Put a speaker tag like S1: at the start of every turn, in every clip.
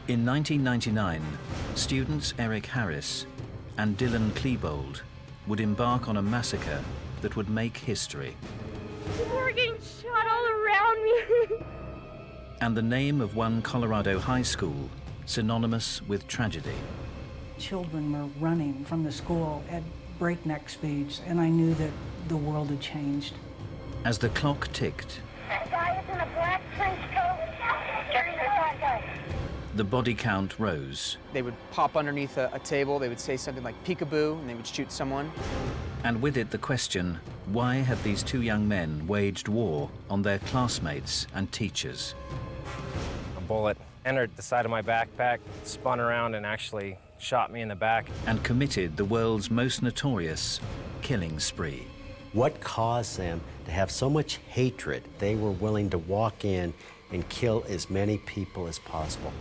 S1: In 1999, students Eric Harris and Dylan Klebold would embark on a massacre that would make history.
S2: People were getting shot all around me.
S1: And the name of one Colorado high school synonymous with tragedy.
S3: Children were running from the school at breakneck speeds, and I knew that the world had changed.
S1: As the clock ticked,
S2: That guy is in a black trench coat. Carrying the shotgun.
S1: the body count rose,
S4: They would pop underneath a table, they would say something like peekaboo, and they would shoot someone.
S1: and with it the question, why had these two young men waged war on their classmates and teachers?
S5: A bullet entered the side of my backpack, spun around and actually shot me in the back.
S1: And committed the world's most notorious killing spree.
S6: What caused them to have so much hatred they were willing to walk in and kill as many people as possible?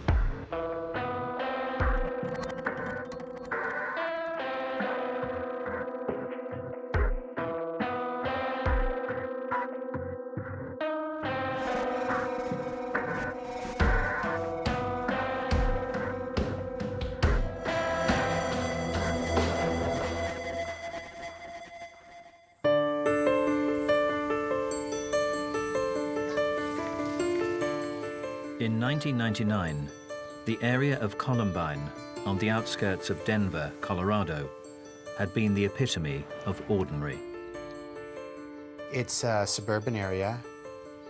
S1: In 1999, the area of Columbine, on the outskirts of Denver, Colorado, had been the epitome of ordinary.
S7: It's a suburban area.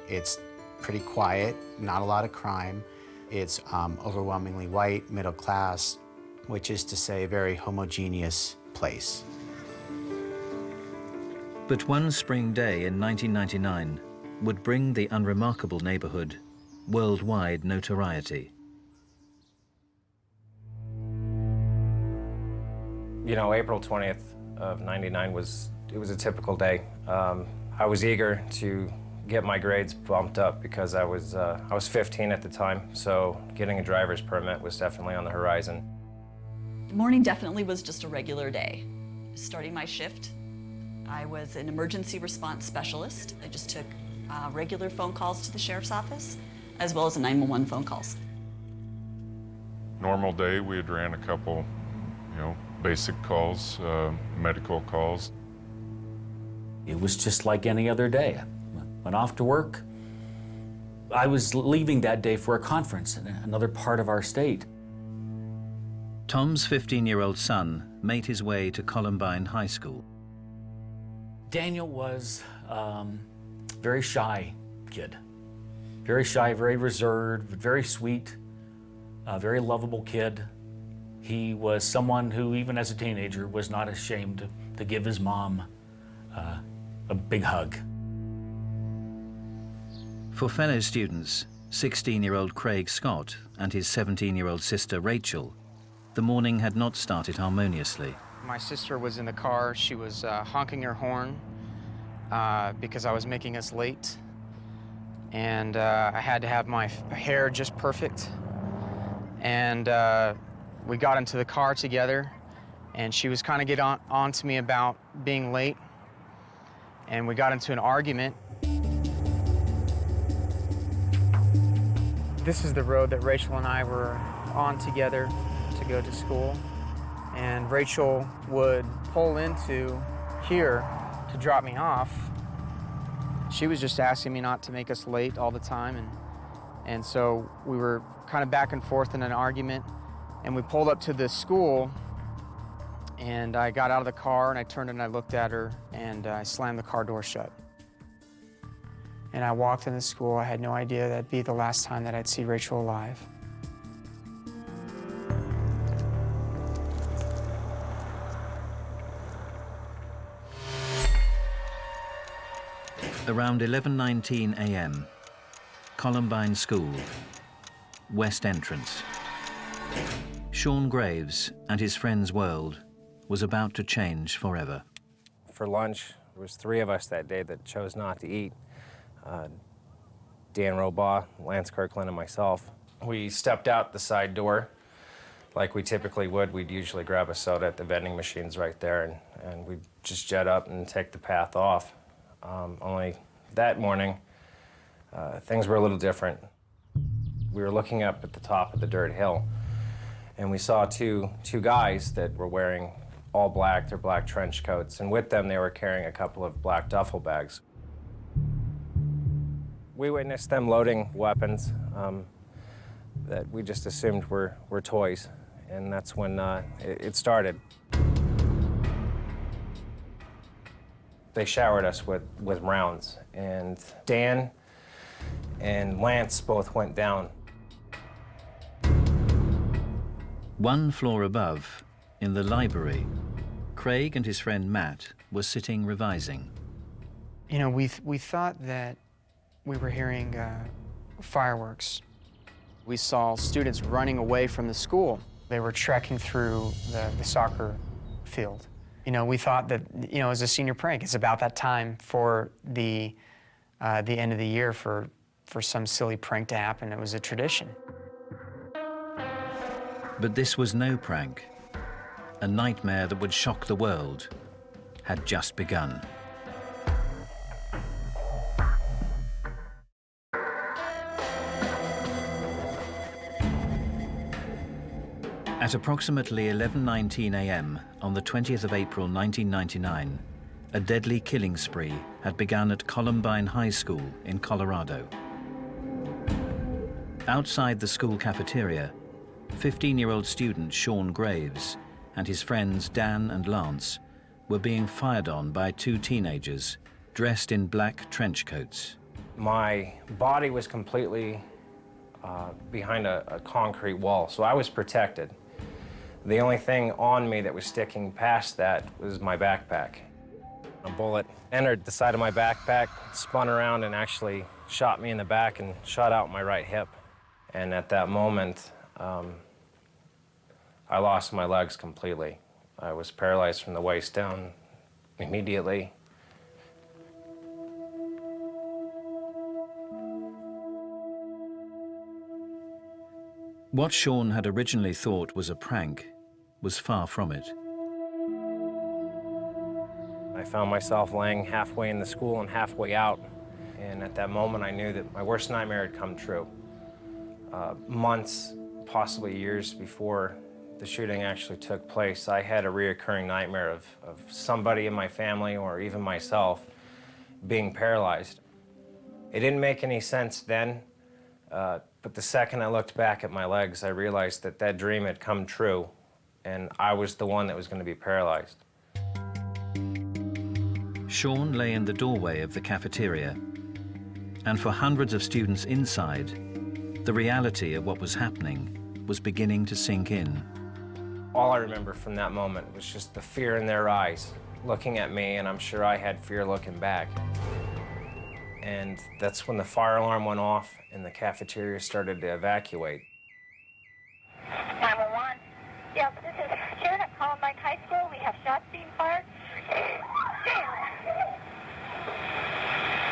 S7: It's pretty quiet, not a lot of crime. It's overwhelmingly white, middle class, which is to say a very homogeneous place.
S1: But one spring day in 1999 would bring the unremarkable neighborhood worldwide notoriety.
S5: You know, April 20th of '99 was a typical day. I was eager to get my grades bumped up because I was 15 at the time, so getting a driver's permit was definitely on the horizon.
S8: The morning definitely was just a regular day. Starting my shift, I was an emergency response specialist. I just took regular phone calls to the sheriff's office, as well as the 911 phone calls.
S9: Normal day, we had ran a couple, basic calls, medical calls.
S10: It was just like any other day. I went off to work. I was leaving that day for a conference in another part of our state.
S1: Tom's 15-year-old son made his way to Columbine High School.
S10: Daniel was a very shy kid. Very shy, very reserved, very sweet, a very lovable kid. He was someone who, even as a teenager, was not ashamed to give his mom a big hug.
S1: For fellow students, 16-year-old Craig Scott and his 17-year-old sister Rachel, the morning had not started harmoniously.
S4: My sister was in the car. She was honking her horn because I was making us late. And I had to have my hair just perfect. And we got into the car together, and she was kind of getting on to me about being late. And we got into an argument. This is the road that Rachel and I were on together to go to school. And Rachel would pull into here to drop me off. She was just asking me not to make us late all the time, and so we were kind of back and forth in an argument, and we pulled up to the school, and I got out of the car, and I turned and I looked at her, and I slammed the car door shut. And I walked in the school. I had no idea that'd be the last time that I'd see Rachel alive.
S1: Around 11:19 a.m., Columbine School, West Entrance. Sean Graves and his friend's world was about to change forever.
S5: For lunch, there was 3 of us that day that chose not to eat. Dan Robaugh, Lance Kirkland, and myself. We stepped out the side door like we typically would. We'd usually grab a soda at the vending machines right there, and we'd just jet up and take the path off. Only that morning, things were a little different. We were looking up at the top of the dirt hill, and we saw two guys that were wearing all black, their black trench coats, and with them they were carrying a couple of black duffel bags. We witnessed them loading weapons that we just assumed were toys, and that's when it started. They showered us with rounds, and Dan and Lance both went down.
S1: One floor above, in the library, Craig and his friend Matt were sitting revising.
S4: You know, we thought that we were hearing fireworks. We saw students running away from the school. They were trekking through the soccer field. You know, we thought that, you know, it was a senior prank. It's about that time for the end of the year for some silly prank to happen. It was a tradition.
S1: But this was no prank. A nightmare that would shock the world had just begun. At approximately 11:19 a.m. on the 20th of April 1999, a deadly killing spree had begun at Columbine High School in Colorado. Outside the school cafeteria, 15-year-old student Sean Graves and his friends Dan and Lance were being fired on by two teenagers dressed in black trench coats.
S5: My body was completely behind a concrete wall, so I was protected. The only thing on me that was sticking past that was my backpack. A bullet entered the side of my backpack, spun around and actually shot me in the back and shot out my right hip. And at that moment, I lost my legs completely. I was paralyzed from the waist down immediately.
S1: What Sean had originally thought was a prank was far from it.
S5: I found myself laying halfway in the school and halfway out. And at that moment, I knew that my worst nightmare had come true. Months, possibly years before the shooting actually took place, I had a reoccurring nightmare of somebody in my family or even myself being paralyzed. It didn't make any sense then, but the second I looked back at my legs, I realized that that dream had come true, and I was the one that was going to be paralyzed.
S1: Sean lay in the doorway of the cafeteria, and for hundreds of students inside, the reality of what was happening was beginning to sink in.
S5: All I remember from that moment was just the fear in their eyes, looking at me, and I'm sure I had fear looking back. And that's when the fire alarm went off and the cafeteria started to evacuate.
S2: 911. Yes, this is Sharon at Columbine High School. We have shots being fired.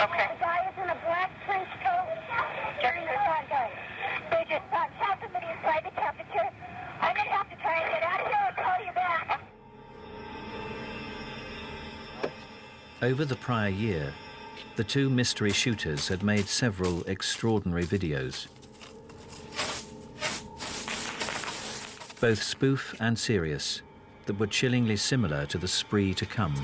S2: Okay. The guy is in a black trench coat. Jerry, there's one guy. They just shot somebody inside the cafeteria. I'm going to have to try and get out here and call you back.
S1: Over the prior year, the two mystery shooters had made several extraordinary videos. Both spoof and serious, that were chillingly similar to the spree to come.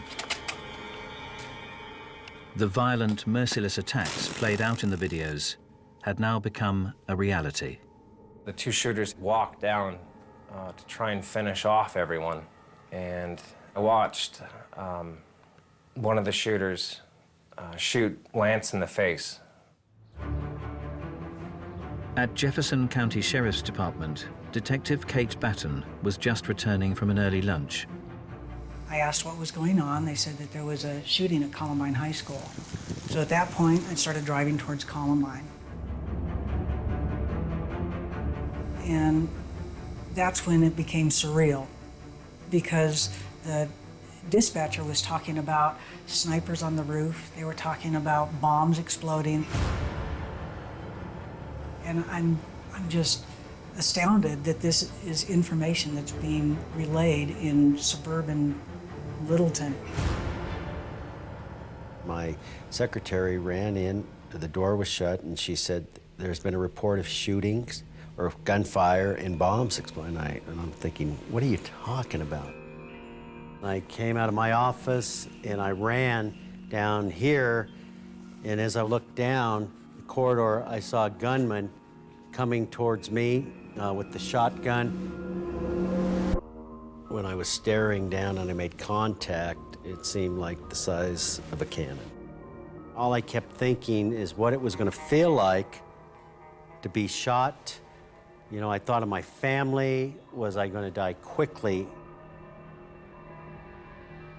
S1: The violent, merciless attacks played out in the videos had now become a reality.
S5: The two shooters walked down to try and finish off everyone, and I watched one of the shooters shoot Lance in the face.
S1: At Jefferson County Sheriff's Department, Detective Kate Batten was just returning from an early lunch.
S3: I asked what was going on. They said that there was a shooting at Columbine High School. So at that point, I started driving towards Columbine. And that's when it became surreal, because the dispatcher was talking about snipers on the roof. They were talking about bombs exploding. And I'm just astounded that this is information that's being relayed in suburban Littleton.
S6: My secretary ran in, the door was shut, and she said, There's been a report of shootings or gunfire and bombs exploding. And I'm thinking, what are you talking about? I came out of my office and I ran down here, and as I looked down the corridor, I saw a gunman coming towards me with the shotgun. When I was staring down and I made contact, it seemed like the size of a cannon. All I kept thinking is what it was going to feel like to be shot. You know, I thought of my family. Was I going to die quickly?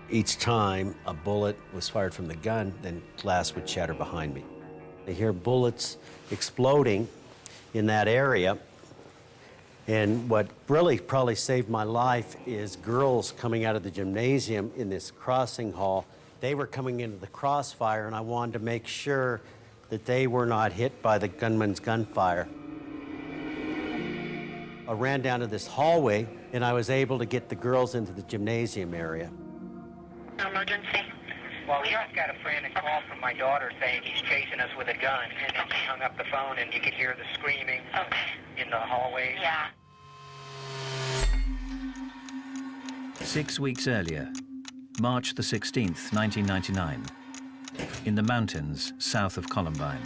S6: Each time a bullet was fired from the gun, then glass would shatter behind me. I hear bullets exploding in that area. And what really probably saved my life is girls coming out of the gymnasium in this crossing hall. They were coming into the crossfire, and I wanted to make sure that they were not hit by the gunman's gunfire. I ran down to this hallway, and I was able to get the girls into the gymnasium area.
S2: Emergency.
S11: Well, we just got a frantic call from my daughter saying he's chasing us with a gun, and then she hung up the phone, and you could hear the screaming in the hallways.
S2: Yeah.
S1: 6 weeks earlier, March the 16th, 1999, in the mountains south of Columbine.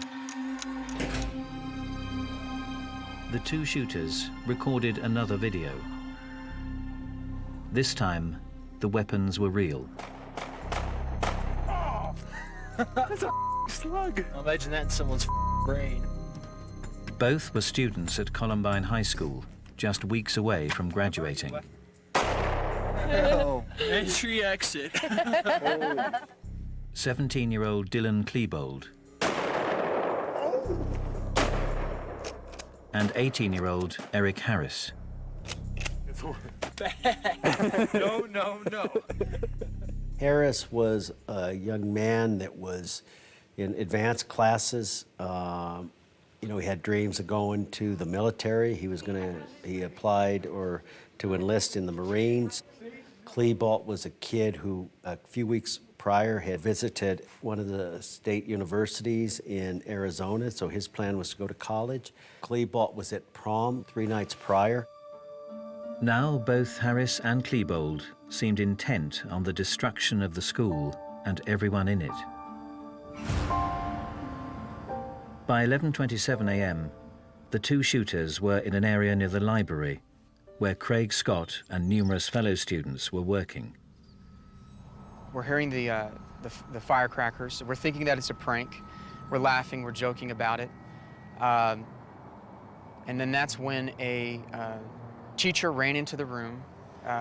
S1: The two shooters recorded another video. This time, the weapons were real.
S12: That's a slug. Imagine that in someone's brain.
S1: Both were students at Columbine High School, just weeks away from graduating.
S12: Oh. Entry exit.
S1: 17-year-old Dylan Klebold and 18-year-old Eric Harris.
S12: No.
S6: Harris was a young man that was in advanced classes. You know, he had dreams of going to the military. He applied to enlist in the Marines. Klebold was a kid who a few weeks prior had visited one of the state universities in Arizona, so his plan was to go to college. Klebold was at prom 3 nights prior.
S1: Now both Harris and Klebold seemed intent on the destruction of the school and everyone in it. By 11:27 a.m., the two shooters were in an area near the library where Craig Scott and numerous fellow students were working.
S4: We're hearing the firecrackers. We're thinking that it's a prank. We're laughing, we're joking about it. And then that's when a teacher ran into the room.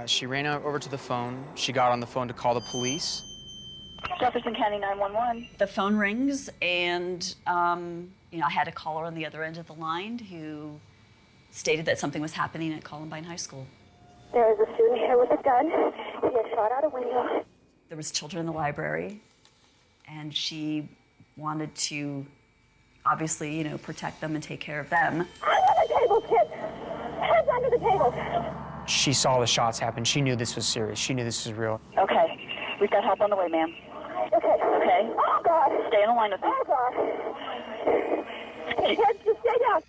S4: She ran over to the phone. She got on the phone to call the police.
S2: Jefferson County 911.
S8: The phone rings, and I had a caller on the other end of the line who stated that something was happening at Columbine High School.
S2: There is a student here with a gun. He has shot out a window.
S8: There was children in the library, and she wanted to obviously, protect them and take care of them.
S2: Under the table, kids! Heads under the table!
S4: She saw the shots happen. She knew this was serious. She knew this was real.
S2: Okay. We've got help on the way, ma'am. Okay. Oh, God.
S8: Stay in the line with me.
S2: Oh, God. Hey, kids, just stay down.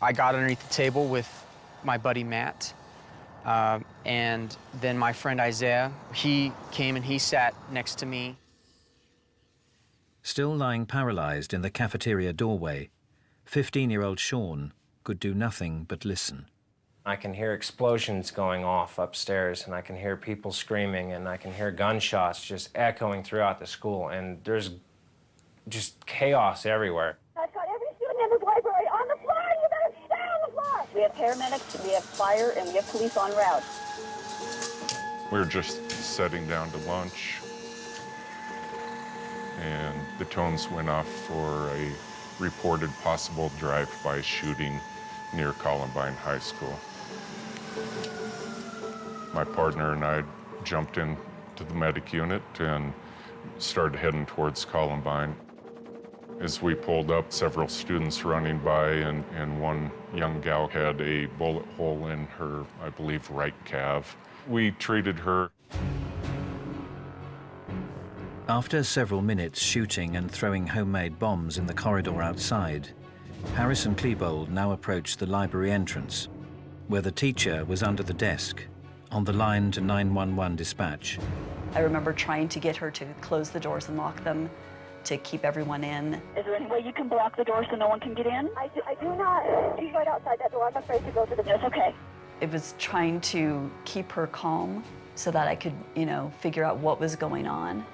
S4: I got underneath the table with my buddy Matt, and then my friend Isaiah. He came and he sat next to me.
S1: Still lying paralyzed in the cafeteria doorway, 15-year-old Sean could do nothing but listen.
S5: I can hear explosions going off upstairs, and I can hear people screaming, and I can hear gunshots just echoing throughout the school, and there's just chaos everywhere.
S2: I've got every student in this library on the floor. You better stay on the floor. We have paramedics, we have fire, and we have police en route.
S9: We were just sitting down to lunch, and the tones went off for a reported possible drive-by shooting near Columbine High School. My partner and I jumped into the medic unit and started heading towards Columbine. As we pulled up, several students running by, and one young gal had a bullet hole in her, I believe, right calf. We treated her.
S1: After several minutes shooting and throwing homemade bombs in the corridor outside, Harris and Klebold now approached the library entrance, where the teacher was under the desk, on the line to 911 dispatch.
S8: I remember trying to get her to close the doors and lock them to keep everyone in.
S2: Is there any way you can block the door so no one can get in? I do not. She's right outside that door. I'm afraid to go to the door. It's okay.
S8: It was trying to keep her calm so that I could, you know, figure out what was going on.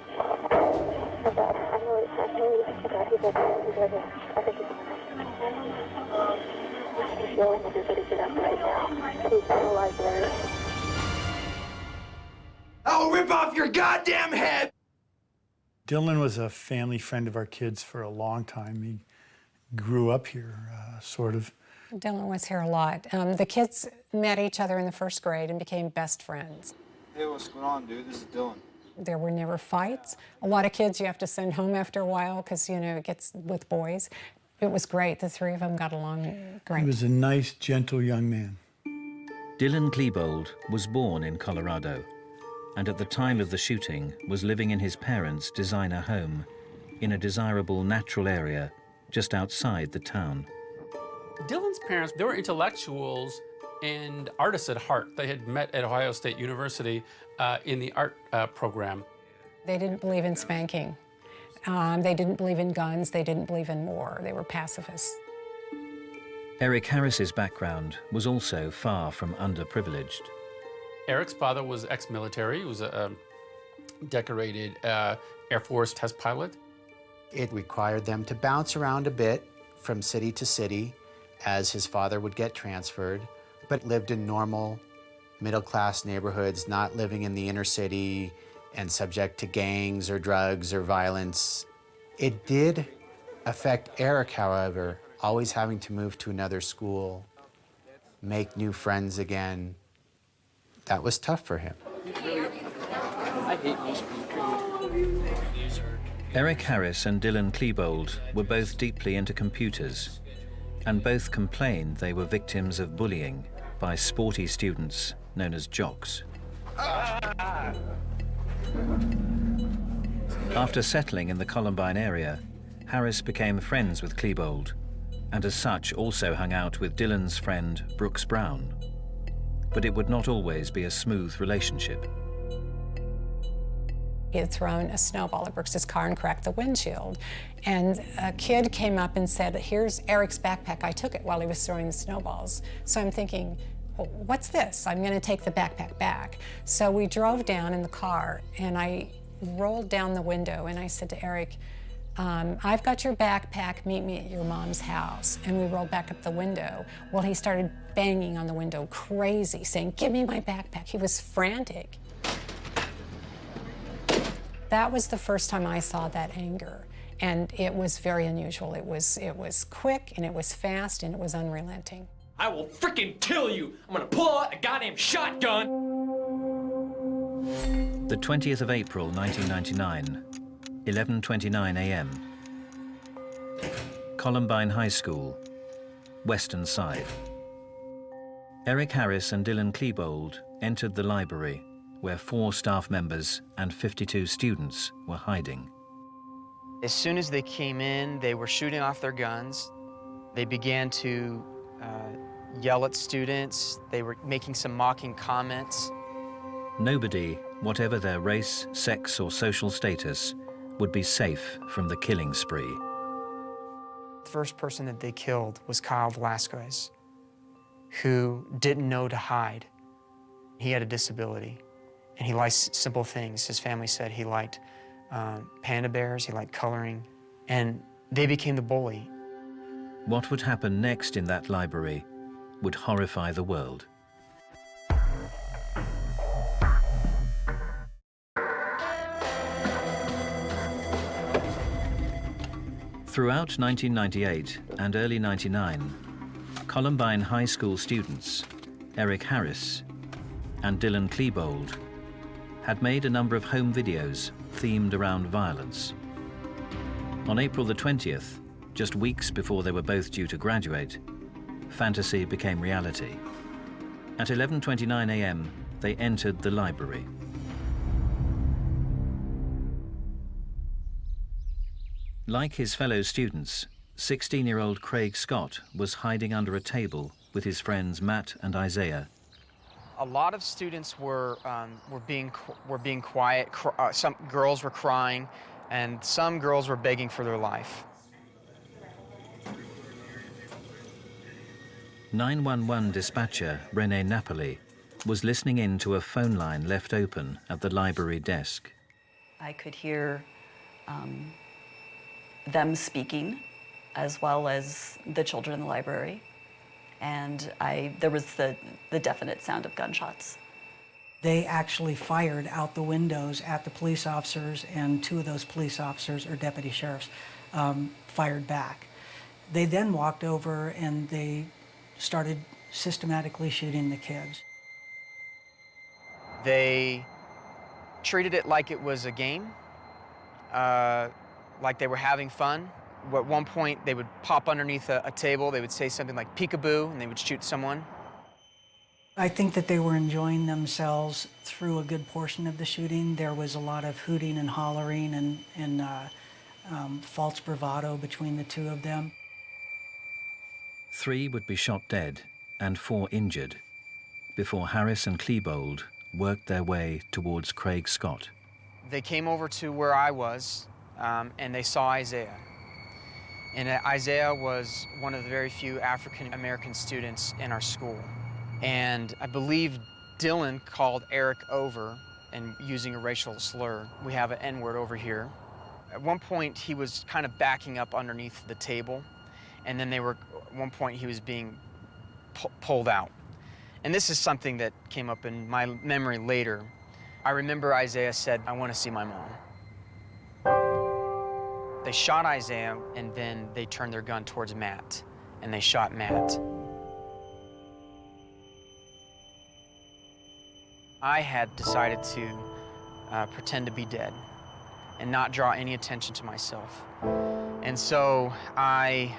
S13: I'll rip off your goddamn head!
S14: Dylan was a family friend of our kids for a long time. He grew up here, sort of.
S15: Dylan was here a lot. The kids met each other in the first grade and became best friends.
S16: Hey, what's going on, dude? This is Dylan.
S15: There were never fights. A lot of kids you have to send home after a while because, you know, it gets with boys. It was great. The three of them got along great.
S14: He was a nice, gentle young man.
S1: Dylan Klebold was born in Colorado, and at the time of the shooting was living in his parents' designer home in a desirable natural area just outside the town.
S17: Dylan's parents, they were intellectuals and artists at heart. They had met at Ohio State University in the art program.
S15: They didn't believe in spanking. They didn't believe in guns. They didn't believe in war. They were pacifists.
S1: Eric Harris's background was also far from underprivileged.
S17: Eric's father was ex-military. He was a decorated Air Force test pilot.
S7: It required them to bounce around a bit from city to city as his father would get transferred, but lived in normal, middle-class neighborhoods, not living in the inner city and subject to gangs or drugs or violence. It did affect Eric, however, always having to move to another school, make new friends again. That was tough for him.
S12: I hate most people.
S1: Eric Harris and Dylan Klebold were both deeply into computers, and both complained they were victims of bullying by sporty students known as jocks. After settling in the Columbine area, Harris became friends with Klebold, and as such also hung out with Dylan's friend Brooks Brown. But it would not always be a smooth relationship.
S15: He had thrown a snowball at Brooks's car and cracked the windshield. And a kid came up and said, "Here's Eric's backpack. I took it while he was throwing the snowballs." So I'm thinking, well, what's this? I'm gonna take the backpack back. So we drove down in the car and I rolled down the window and I said to Eric, "I've got your backpack, meet me at your mom's house." And we rolled back up the window. Well, he started banging on the window, crazy, saying, "Give me my backpack." He was frantic. That was the first time I saw that anger. And it was very unusual. It was quick and it was fast and it was unrelenting.
S12: I will frickin' kill you. I'm gonna pull out a goddamn shotgun.
S1: The 20th of April, 1999, 11:29 a.m. Columbine High School, Western Side. Eric Harris and Dylan Klebold entered the library where 4 staff members and 52 students were hiding.
S4: As soon as they came in, they were shooting off their guns. They began to yell at students. They were making some mocking comments.
S1: Nobody, whatever their race, sex, or social status, would be safe from the killing spree.
S4: The first person that they killed was Kyle Velasquez, who didn't know to hide. He had a disability, and he liked simple things. His family said he liked panda bears, he liked coloring, and they became the bully.
S1: What would happen next in that library would horrify the world. Throughout 1998 and early 99, Columbine High School students, Eric Harris and Dylan Klebold, had made a number of home videos themed around violence. On April the 20th, just weeks before they were both due to graduate, fantasy became reality. At 11:29 a.m., they entered the library. Like his fellow students, 16-year-old Craig Scott was hiding under a table with his friends Matt and Isaiah.
S4: A lot of students were being quiet. Some girls were crying, and some girls were begging for their life.
S1: 911 dispatcher Rene Napoli was listening in to a phone line left open at the library desk.
S8: I could hear them speaking, as well as the children in the library. And there was the definite sound of gunshots.
S3: They actually fired out the windows at the police officers, and 2 of those police officers, or deputy sheriffs, fired back. They then walked over and they started systematically shooting the kids.
S4: They treated it like it was a game, like they were having fun. At one point, they would pop underneath a table, they would say something like peekaboo, and they would shoot someone.
S3: I think that they were enjoying themselves through a good portion of the shooting. There was a lot of hooting and hollering and false bravado between the 2 of them.
S1: 3 would be shot dead and 4 injured before Harris and Klebold worked their way towards Craig Scott.
S4: They came over to where I was, and they saw Isaiah. And Isaiah was one of the very few African-American students in our school. And I believe Dylan called Eric over and using a racial slur. We have an N-word over here. At one point, he was kind of backing up underneath the table. And then at one point, he was being pulled out. And this is something that came up in my memory later. I remember Isaiah said, "I want to see my mom." They shot Isaiah, and then they turned their gun towards Matt, and they shot Matt. I had decided to pretend to be dead and not draw any attention to myself. And so I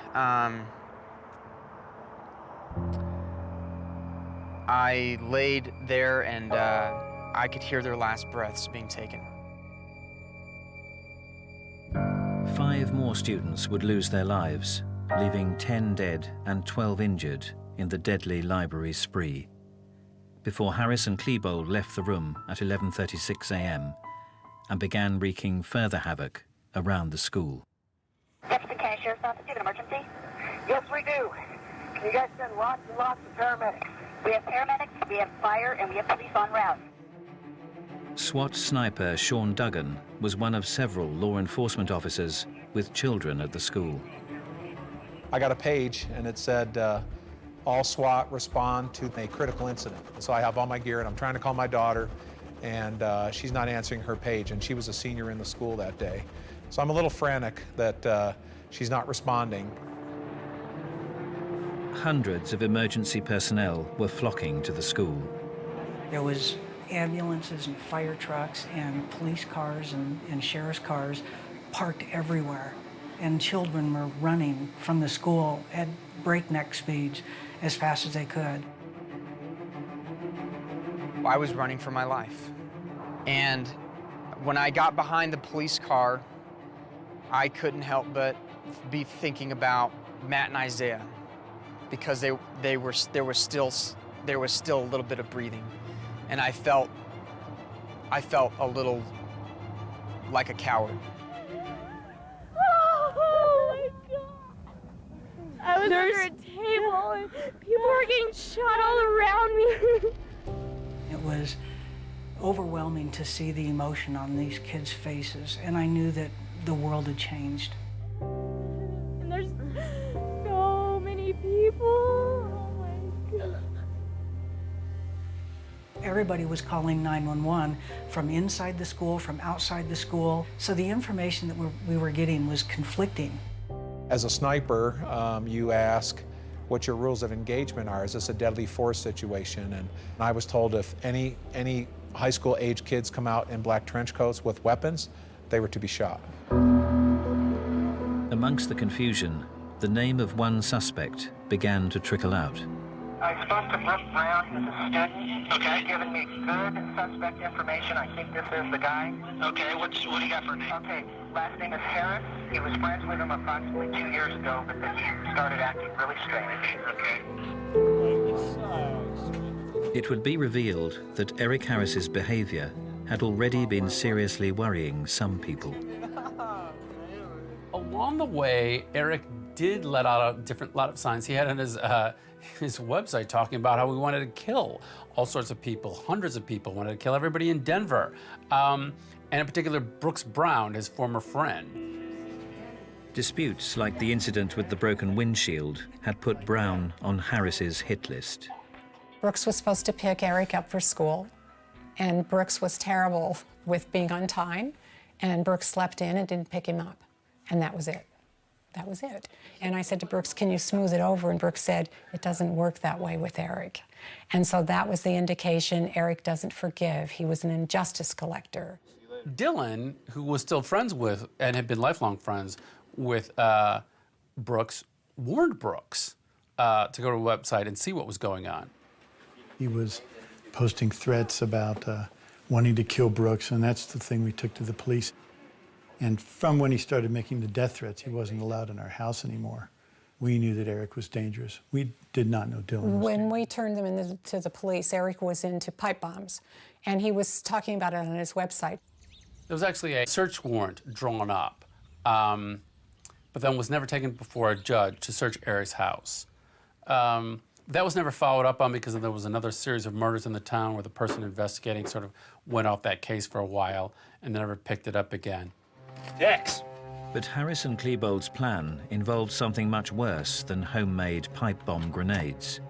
S4: laid there, and I could hear their last breaths being taken.
S1: 5 more students would lose their lives, leaving 10 dead and 12 injured in the deadly library spree, before Harris and Klebold left the room at 11:36 a.m. and began wreaking further havoc around the school.
S2: Deputy County Sheriff's Office, do you have an emergency?
S11: Yes, we do. Can you guys send lots and lots of paramedics?
S2: We have paramedics, we have fire, and we have police en route.
S1: SWAT sniper Sean Duggan was one of several law enforcement officers with children at the school.
S18: I got a page and it said, all SWAT respond to a critical incident. So I have all my gear and I'm trying to call my daughter, and she's not answering her page, and she was a senior in the school that day. So I'm a little frantic that she's not responding.
S1: Hundreds of emergency personnel were flocking to the school.
S3: There was ambulances and fire trucks and police cars and sheriff's cars parked everywhere. And children were running from the school at breakneck speeds as fast as they could.
S4: I was running for my life. And when I got behind the police car, I couldn't help but be thinking about Matt and Isaiah, because there was still a little bit of breathing. And I felt a little like a coward.
S19: Oh my God! I was under a table and people were getting shot all around me.
S3: It was overwhelming to see the emotion on these kids' faces, and I knew that the world had changed.
S19: And there's so many people. Oh my God.
S3: Everybody was calling 911 from inside the school, from outside the school. So the information that we were getting was conflicting.
S18: As a sniper, you ask what your rules of engagement are. Is this a deadly force situation? And I was told if any high school age kids come out in black trench coats with weapons, they were to be shot.
S1: Amongst the confusion, the name of one suspect began to trickle out.
S11: I spoke to Brooke Brown, who's a student. Okay. He's given me good suspect information. I think this is the guy. Okay, what do you got for a name? Okay, last name is Harris. He was friends with him approximately 2 years ago, but then he started acting really strange. Okay.
S1: It would be revealed that Eric Harris's behavior had already been seriously worrying some people.
S17: Along the way, Eric did let out a lot of signs. He had on his website talking about how he wanted to kill all sorts of people, hundreds of people, wanted to kill everybody in Denver. And in particular, Brooks Brown, his former friend.
S1: Disputes like the incident with the broken windshield had put Brown on Harris's hit list.
S15: Brooks was supposed to pick Eric up for school, and Brooks was terrible with being on time, and Brooks slept in and didn't pick him up, and that was it. That was it. And I said to Brooks, can you smooth it over? And Brooks said, it doesn't work that way with Eric. And so that was the indication Eric doesn't forgive. He was an injustice collector.
S17: Dylan, who was still friends with, and had been lifelong friends with Brooks, warned Brooks to go to a website and see what was going on.
S14: He was posting threats about wanting to kill Brooks, and that's the thing we took to the police. And from when he started making the death threats, he wasn't allowed in our house anymore. We knew that Eric was dangerous. We did not know Dylan was
S15: When we turned them into the police, Eric was into pipe bombs, and he was talking about it on his website.
S17: There was actually a search warrant drawn up, but then was never taken before a judge to search Eric's house. That was never followed up on because there was another series of murders in the town where the person investigating sort of went off that case for a while and never picked it up again.
S1: Dex. But Harris and Klebold's plan involved something much worse than homemade pipe bomb grenades,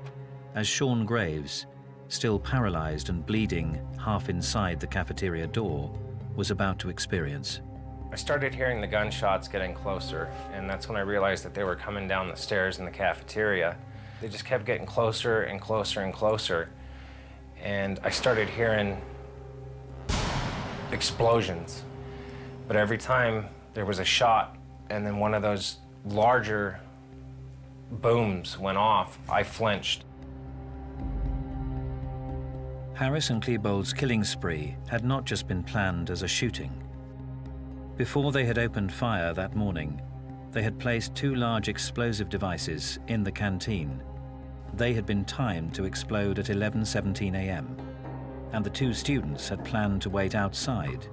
S1: as Sean Graves, still paralyzed and bleeding half inside the cafeteria door, was about to experience.
S5: I started hearing the gunshots getting closer, and that's when I realized that they were coming down the stairs in the cafeteria. They just kept getting closer and closer and closer, and I started hearing explosions. But every time there was a shot and then one of those larger booms went off, I flinched.
S1: Harris and Klebold's killing spree had not just been planned as a shooting. Before they had opened fire that morning, they had placed 2 large explosive devices in the canteen. They had been timed to explode at 11:17 a.m., and the 2 students had planned to wait outside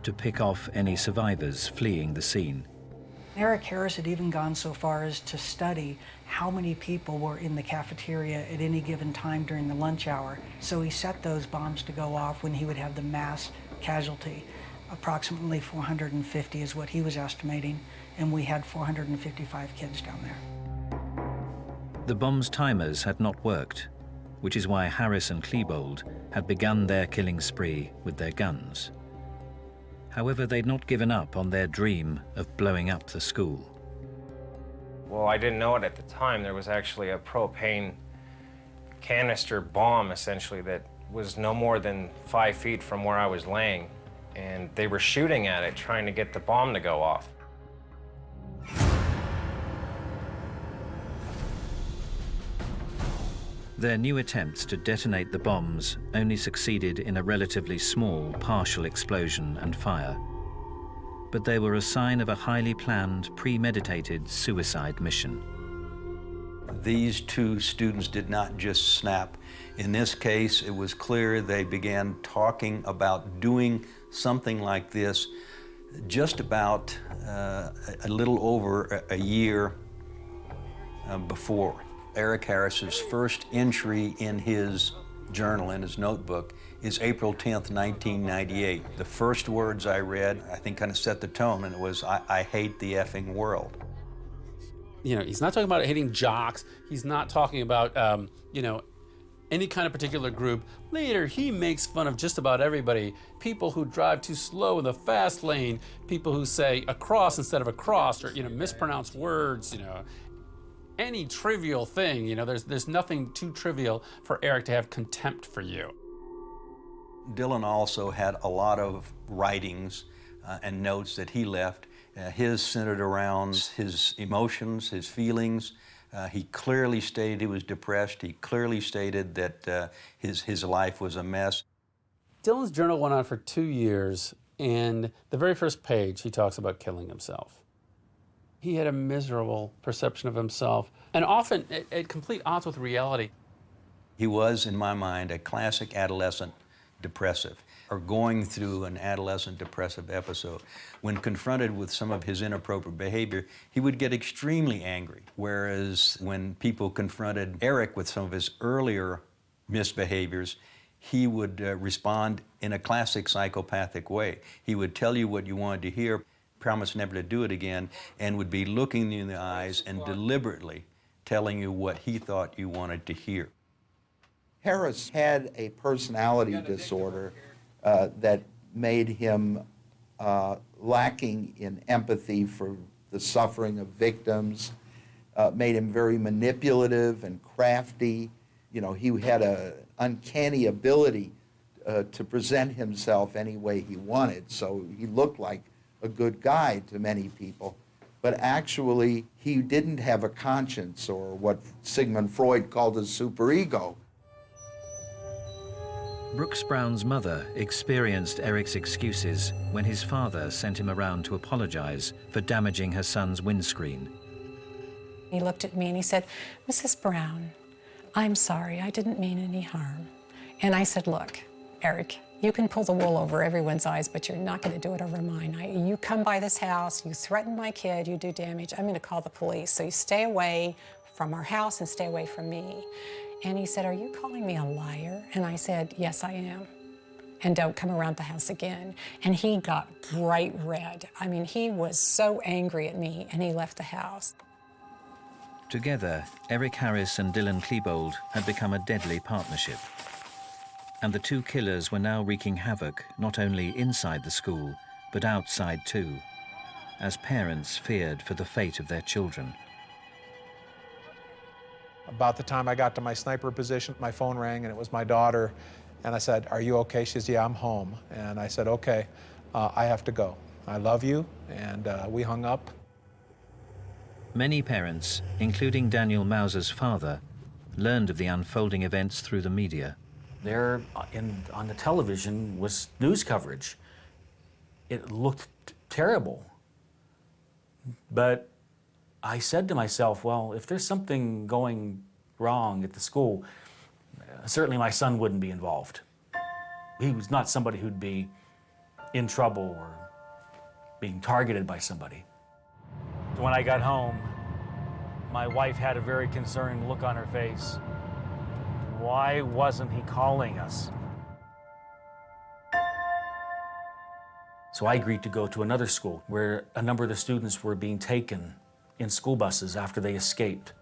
S1: to pick off any survivors fleeing the scene.
S3: Eric Harris had even gone so far as to study how many people were in the cafeteria at any given time during the lunch hour. So he set those bombs to go off when he would have the mass casualty. Approximately 450 is what he was estimating, and we had 455 kids down there.
S1: The bomb's timers had not worked, which is why Harris and Klebold had begun their killing spree with their guns. However, they'd not given up on their dream of blowing up the school.
S5: Well, I didn't know it at the time. There was actually a propane canister bomb, essentially, that was no more than 5 feet from where I was laying. And they were shooting at it, trying to get the bomb to go off.
S1: Their new attempts to detonate the bombs only succeeded in a relatively small partial explosion and fire. But they were a sign of a highly planned, premeditated suicide mission.
S20: These 2 students did not just snap. In this case, it was clear they began talking about doing something like this just about a little over a year before. Eric Harris's first entry in his journal, in his notebook, is April 10th, 1998. The first words I read, I think, kind of set the tone, and it was, I hate the effing world.
S17: You know, he's not talking about hating jocks. He's not talking about, you know, any kind of particular group. Later, he makes fun of just about everybody. People who drive too slow in the fast lane, people who say across instead of across, or, you know, mispronounce words, you know. Any trivial thing, you know, there's nothing too trivial for Eric to have contempt for you.
S20: Dylan also had a lot of writings and notes that he left. His centered around his emotions, his feelings, He clearly stated he was depressed. He clearly stated that his life was a mess.
S17: Dylan's journal went on for 2 years, and the very first page, he talks about killing himself. He had a miserable perception of himself, and often at complete odds with reality.
S20: He was, in my mind, a classic adolescent depressive, or going through an adolescent depressive episode. When confronted with some of his inappropriate behavior, he would get extremely angry, whereas when people confronted Eric with some of his earlier misbehaviors, he would respond in a classic psychopathic way. He would tell you what you wanted to hear, promise never to do it again, and would be looking you in the eyes and deliberately telling you what he thought you wanted to hear.
S21: Harris had a personality disorder that made him lacking in empathy for the suffering of victims, made him very manipulative and crafty. You know, he had an uncanny ability to present himself any way he wanted, so he looked like a good guy to many people. But actually, he didn't have a conscience, or what Sigmund Freud called a superego.
S1: Brooks Brown's mother experienced Eric's excuses when his father sent him around to apologize for damaging her son's windscreen.
S15: He looked at me and he said, "Mrs. Brown, I'm sorry, I didn't mean any harm." And I said, "Look, Eric, you can pull the wool over everyone's eyes, but you're not going to do it over mine. You come by this house, you threaten my kid, you do damage, I'm going to call the police. So you stay away from our house and stay away from me." And he said, "Are you calling me a liar?" And I said, "Yes, I am. And don't come around the house again." And he got bright red. I mean, he was so angry at me, and he left the house.
S1: Together, Eric Harris and Dylan Klebold had become a deadly partnership. And the two killers were now wreaking havoc not only inside the school, but outside too, as parents feared for the fate of their children.
S18: About the time I got to my sniper position, my phone rang, and it was my daughter. And I said, "Are you okay?" She says, "Yeah, I'm home." And I said, "Okay, I have to go. I love you." And we hung up.
S1: Many parents, including Daniel Mauser's father, learned of the unfolding events through the media.
S10: There on the television was news coverage. It looked terrible. But I said to myself, well, if there's something going wrong at the school, certainly my son wouldn't be involved. He was not somebody who'd be in trouble or being targeted by somebody. When I got home, my wife had a very concerned look on her face. Why wasn't he calling us? So I agreed to go to another school where a number of the students were being taken in school buses after they escaped.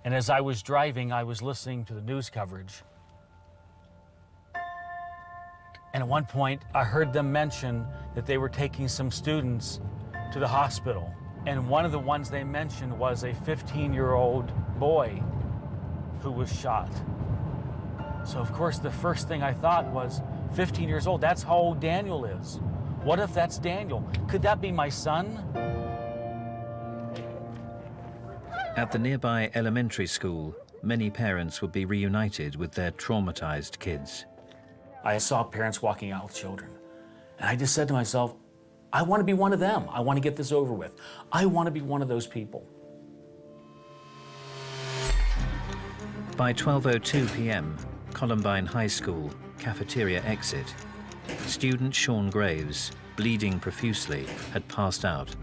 S10: And as I was driving, I was listening to the news coverage. And at one point, I heard them mention that they were taking some students to the hospital. And one of the ones they mentioned was a 15-year-old boy who was shot. So of course, the first thing I thought was, 15 years old, that's how old Daniel is. What if that's Daniel? Could that be my son?
S1: At the nearby elementary school, many parents would be reunited with their traumatized kids.
S10: I saw parents walking out with children. And I just said to myself, I want to be one of them. I want to get this over with. I want to be one of those people.
S1: By 12:02 p.m., Columbine High School cafeteria exit, student Sean Graves, bleeding profusely, had passed out.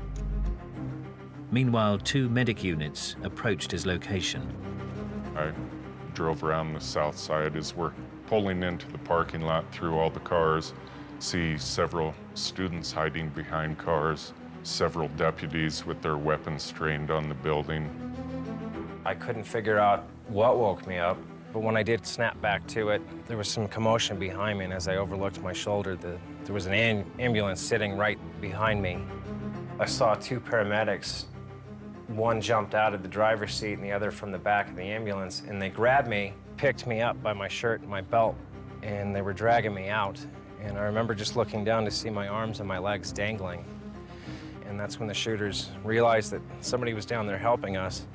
S1: Meanwhile, 2 medic units approached his location.
S9: I drove around the south side as we're pulling into the parking lot through all the cars, see several students hiding behind cars, several deputies with their weapons trained on the building.
S5: I couldn't figure out what woke me up, but when I did snap back to it, there was some commotion behind me, and as I overlooked my shoulder, there was an ambulance sitting right behind me. I saw 2 paramedics. One jumped out of the driver's seat and the other from the back of the ambulance, and they grabbed me, picked me up by my shirt and my belt, and they were dragging me out. And I remember just looking down to see my arms and my legs dangling. And that's when the shooters realized that somebody was down there helping us.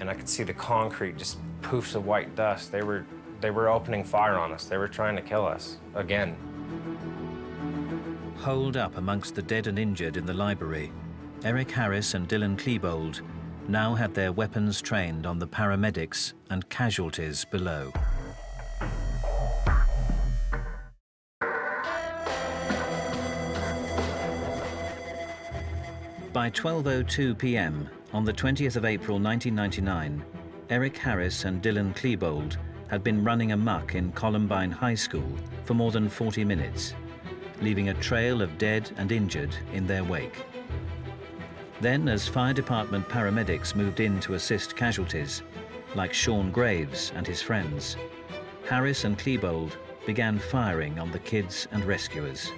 S5: and I could see the concrete, just poofs of white dust. They were opening fire on us. They were trying to kill us again.
S1: Holed up amongst the dead and injured in the library, Eric Harris and Dylan Klebold now had their weapons trained on the paramedics and casualties below. By 12:02 p.m. on the 20th of April 1999, Eric Harris and Dylan Klebold had been running amok in Columbine High School for more than 40 minutes, leaving a trail of dead and injured in their wake. Then, as fire department paramedics moved in to assist casualties, like Sean Graves and his friends, Harris and Klebold began firing on the kids and rescuers.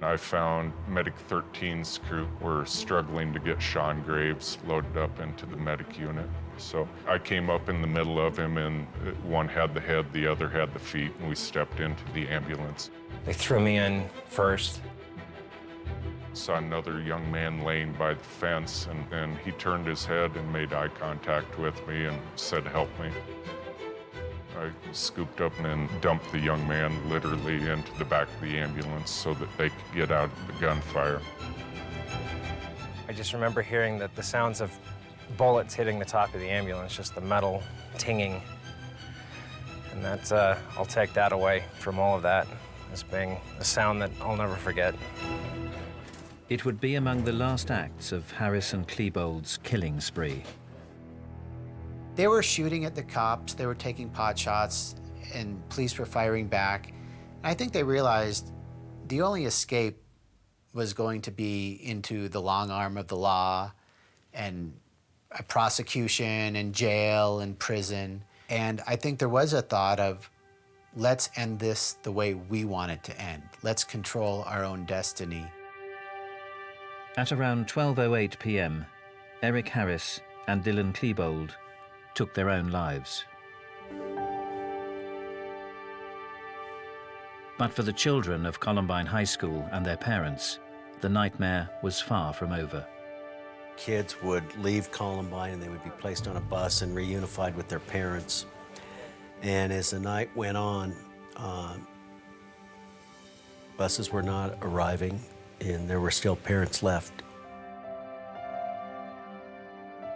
S9: I found Medic 13's crew were struggling to get Sean Graves loaded up into the medic unit. So I came up in the middle of him, and one had the head, the other had the feet, and we stepped into the ambulance.
S5: They threw me in first.
S9: Saw another young man laying by the fence, and then he turned his head and made eye contact with me and said, "Help me." I scooped up and dumped the young man literally into the back of the ambulance so that they could get out of the gunfire.
S5: I just remember hearing the sounds of bullets hitting the top of the ambulance, just the metal tinging. And that's, I'll take that away from all of that as being a sound that I'll never forget.
S1: It would be among the last acts of Harris and Klebold's killing spree.
S7: They were shooting at the cops, they were taking pot shots, and police were firing back. And I think they realized the only escape was going to be into the long arm of the law and a prosecution and jail and prison. And I think there was a thought of, let's end this the way we want it to end. Let's control our own destiny.
S1: At around 12:08 p.m., Eric Harris and Dylan Klebold took their own lives. But for the children of Columbine High School and their parents, the nightmare was far from over.
S6: Kids would leave Columbine and they would be placed on a bus and reunified with their parents. And as the night went on, buses were not arriving and there were still parents left.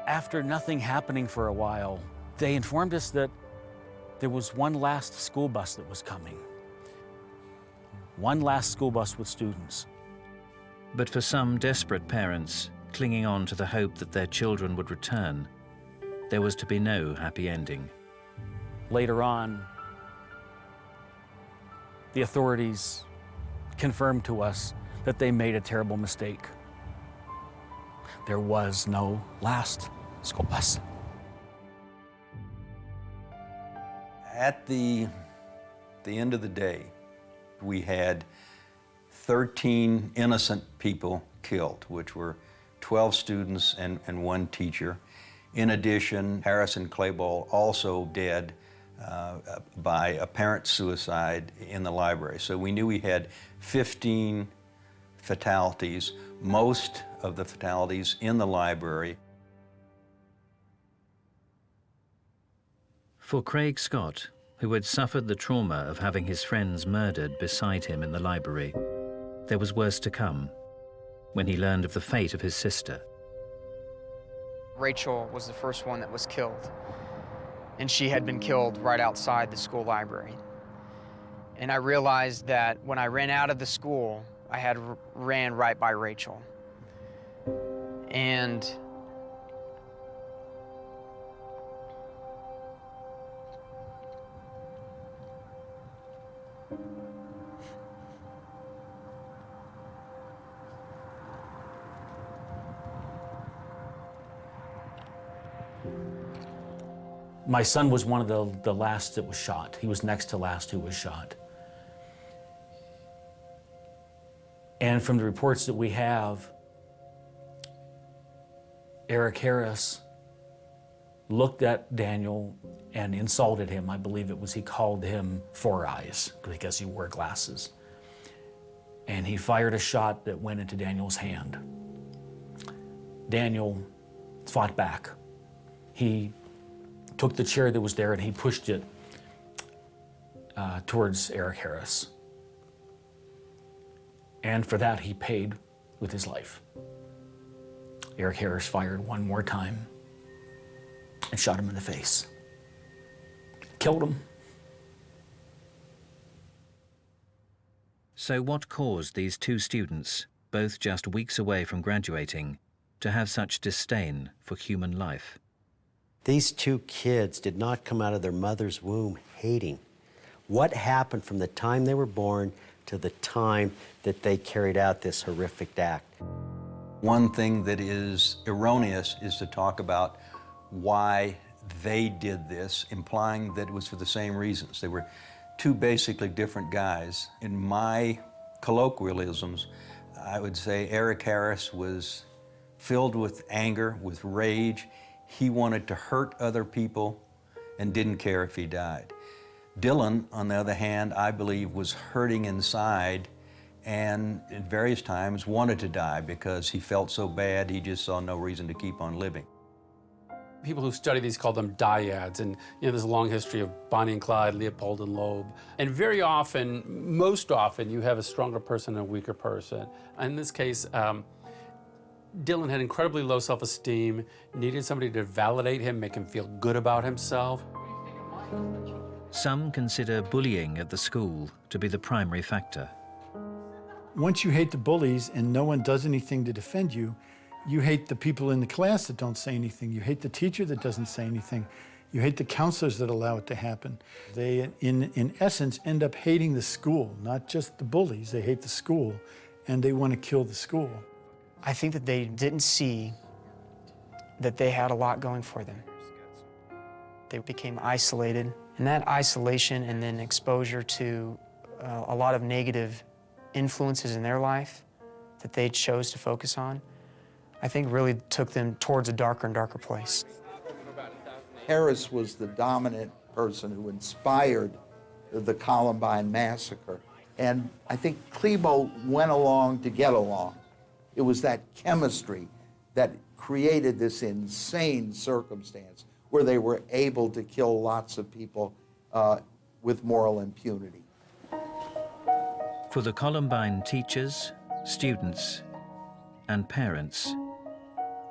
S10: After nothing happening for a while, they informed us that there was one last school bus that was coming. One last school bus with students.
S1: But for some desperate parents, clinging on to the hope that their children would return, there was to be no happy ending.
S10: Later on, the authorities confirmed to us that they made a terrible mistake. There was no last school bus.
S20: At the end of the day, we had 13 innocent people killed, which were 12 students and one teacher. In addition, Harris and Klebold also dead by apparent suicide in the library. So we knew we had 15 fatalities, most of the fatalities in the library.
S1: For Craig Scott, who had suffered the trauma of having his friends murdered beside him in the library, there was worse to come when he learned of the fate of his sister.
S4: Rachel was the first one that was killed, and she had been killed right outside the school library. And I realized that when I ran out of the school, I had ran right by Rachel. And
S10: my son was one of the last that was shot. He was next to last who was shot. And from the reports that we have, Eric Harris looked at Daniel and insulted him. I believe it was he called him Four Eyes because he wore glasses. And he fired a shot that went into Daniel's hand. Daniel fought back. he took the chair that was there and he pushed it towards Eric Harris. And for that, he paid with his life. Eric Harris fired one more time and shot him in the face. Killed him.
S1: So what caused these two students, both just weeks away from graduating, to have such disdain for human life?
S6: These two kids did not come out of their mother's womb hating. What happened from the time they were born to the time that they carried out this horrific act?
S20: One thing that is erroneous is to talk about why they did this, implying that it was for the same reasons. They were two basically different guys. In my colloquialisms, I would say Eric Harris was filled with anger, with rage. He wanted to hurt other people and didn't care if he died. Dylan, on the other hand, I believe was hurting inside and at various times wanted to die because he felt so bad he just saw no reason to keep on living.
S17: People who study these call them dyads, and there's a long history of Bonnie and Clyde, Leopold and Loeb. And very often, most often, you have a stronger person and a weaker person. In this case, Dylan had incredibly low self-esteem, needed somebody to validate him, make him feel good about himself.
S1: Some consider bullying at the school to be the primary factor.
S14: Once you hate the bullies and no one does anything to defend you, you hate the people in the class that don't say anything. You hate the teacher that doesn't say anything. You hate the counselors that allow it to happen. They, in essence, end up hating the school, not just the bullies. They hate the school, and they want to kill the school.
S4: I think that they didn't see that they had a lot going for them. They became isolated, and that isolation and then exposure to a lot of negative influences in their life that they chose to focus on, I think really took them towards a darker and darker place.
S21: Harris was the dominant person who inspired the Columbine massacre. And I think Klebo went along to get along. It was that chemistry that created this insane circumstance where they were able to kill lots of people with moral impunity.
S1: For the Columbine teachers, students, and parents,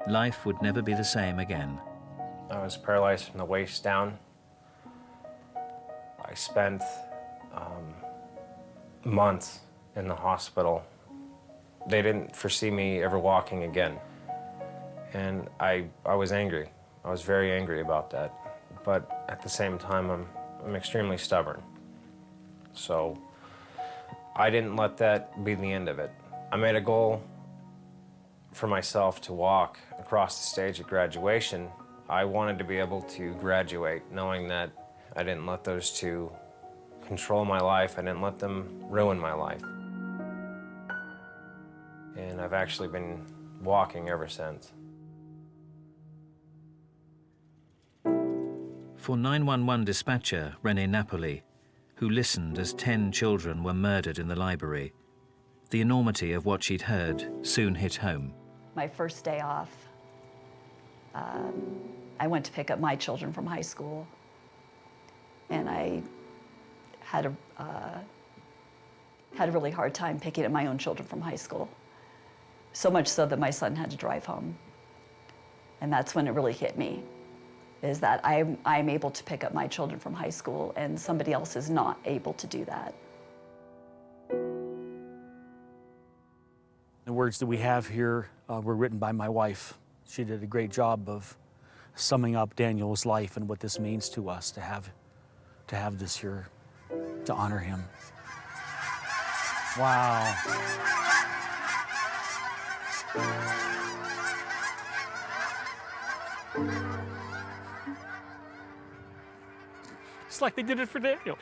S1: life would never be the same again.
S5: I was paralyzed from the waist down. I spent months in the hospital. They didn't foresee me ever walking again. And I was angry. I was very angry about that. But at the same time, I'm extremely stubborn. So I didn't let that be the end of it. I made a goal for myself to walk across the stage at graduation. I wanted to be able to graduate knowing that I didn't let those two control my life. I didn't let them ruin my life. And I've actually been walking ever since.
S1: For 911 dispatcher Rene Napoli, who listened as 10 children were murdered in the library, the enormity of what she'd heard soon hit home.
S8: My first day off, I went to pick up my children from high school, and I had a really hard time picking up my own children from high school. So much so that my son had to drive home. And that's when it really hit me, is that I'm able to pick up my children from high school and somebody else is not able to do that.
S10: The words that we have here were written by my wife. She did a great job of summing up Daniel's life and what this means to us to have this here, to honor him. Wow. It's like they did it for Daniel.